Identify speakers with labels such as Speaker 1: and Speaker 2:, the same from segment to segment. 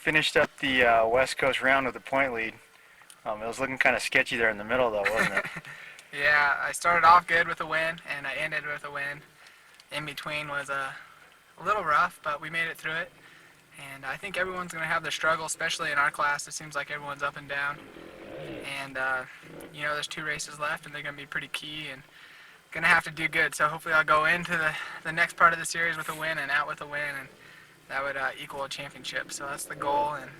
Speaker 1: finished up the West Coast round with a point lead. It was looking kind of sketchy there in the middle, though, wasn't it?
Speaker 2: Yeah, I started off good with a win, and I ended with a win. In between was a little rough, but we made it through it. And I think everyone's going to have their struggle, especially in our class. It seems like everyone's up and down. And, there's 2 races left, and they're going to be pretty key and going to have to do good. So hopefully I'll go into the next part of the series with a win and out with a win, and that would equal a championship. So that's the goal. And,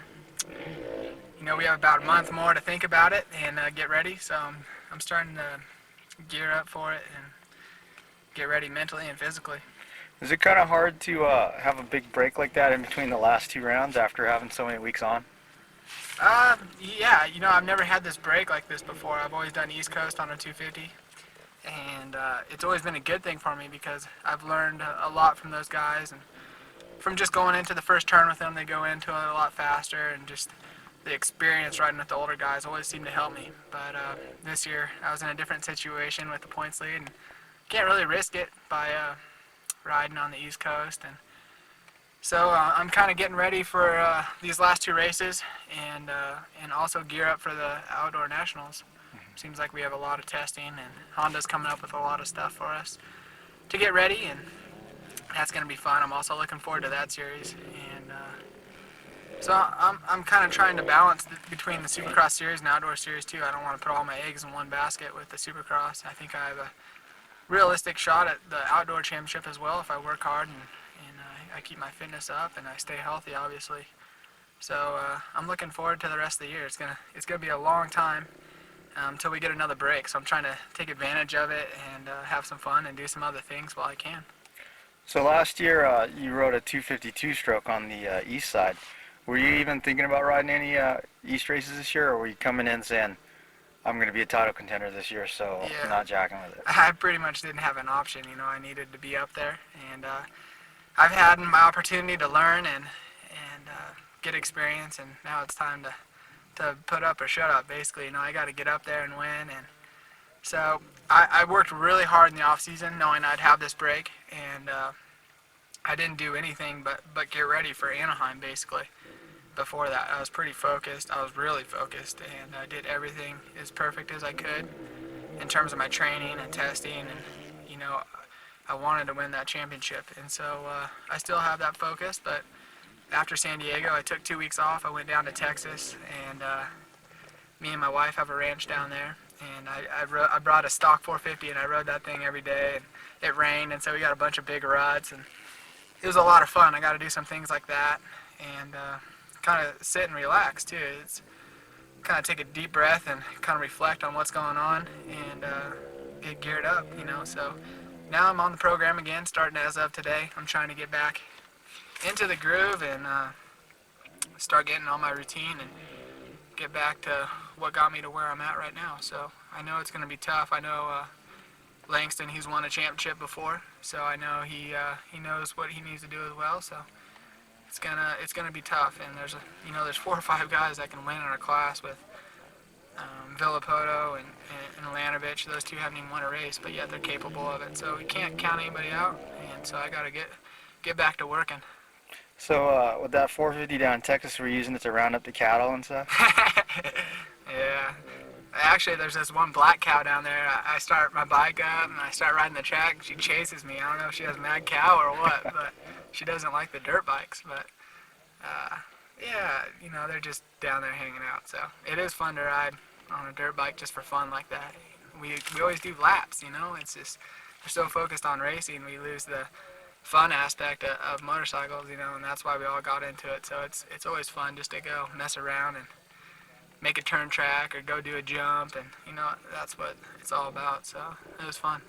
Speaker 2: we have about a month more to think about it and get ready. So I'm starting to gear up for it and get ready mentally and physically.
Speaker 1: Is it kind of hard to have a big break like that in between the last 2 rounds after having so many weeks on?
Speaker 2: Yeah, I've never had this break like this before. I've always done East Coast on a 250, and it's always been a good thing for me because I've learned a lot from those guys, and from just going into the first turn with them, they go into it a lot faster, and just the experience riding with the older guys always seemed to help me. But this year, I was in a different situation with the points lead, and can't really risk it by riding on the East Coast. And so I'm kind of getting ready for these last 2 races and also gear up for the outdoor nationals. Seems like we have a lot of testing, and Honda's coming up with a lot of stuff for us to get ready, and that's going to be fun. I'm also looking forward to that series. And so I'm kind of trying to balance between the Supercross series and outdoor series too. I don't want to put all my eggs in one basket with the Supercross. I think I have a realistic shot at the outdoor championship as well if I work hard and I keep my fitness up and I stay healthy, obviously. So I'm looking forward to the rest of the year. It's gonna be a long time until we get another break. So I'm trying to take advantage of it and have some fun and do some other things while I can.
Speaker 1: So last year you rode a 252 stroke on the east side. Were you even thinking about riding any east races this year, or were you coming in saying, I'm going to be a title contender this year, so I'm not jacking with it?
Speaker 2: I pretty much didn't have an option. I needed to be up there, and I've had my opportunity to learn and get experience, and now it's time to put up or shut up, basically. I got to get up there and win. And so I worked really hard in the off season knowing I'd have this break, and I didn't do anything but get ready for Anaheim, basically. Before that, I was pretty focused. I was really focused, and I did everything as perfect as I could in terms of my training and testing, and I wanted to win that championship. And so I still have that focus, but after San Diego, I took 2 weeks off. I went down to Texas, and me and my wife have a ranch down there, and I brought a stock 450, and I rode that thing every day, and it rained, and so we got a bunch of big ruts, and it was a lot of fun. I got to do some things like that, and kind of sit and relax too. It's kind of take a deep breath and kind of reflect on what's going on and get geared up, So now I'm on the program again, starting as of today. I'm trying to get back into the groove and start getting on my routine and get back to what got me to where I'm at right now. So I know it's going to be tough. I know Langston, he's won a championship before, so I know he knows what he needs to do as well. So it's gonna be tough, and there's 4 or 5 guys that can win in our class with Villapoto and Lanovich. Those 2 haven't even won a race, but yet they're capable of it. So we can't count anybody out, and so I gotta get back to working.
Speaker 1: So with that 450 down in Texas, we're using it to round up the cattle and stuff?
Speaker 2: Yeah. Actually, there's this one black cow down there. I start my bike up and I start riding the track, and she chases me. I don't know if she has mad cow or what, but she doesn't like the dirt bikes. But they're just down there hanging out. So it is fun to ride on a dirt bike just for fun like that. We always do laps. It's just we're so focused on racing, we lose the fun aspect of motorcycles. And that's why we all got into it. So it's always fun just to go mess around and make a turn track or go do a jump, and that's what it's all about. So it was fun.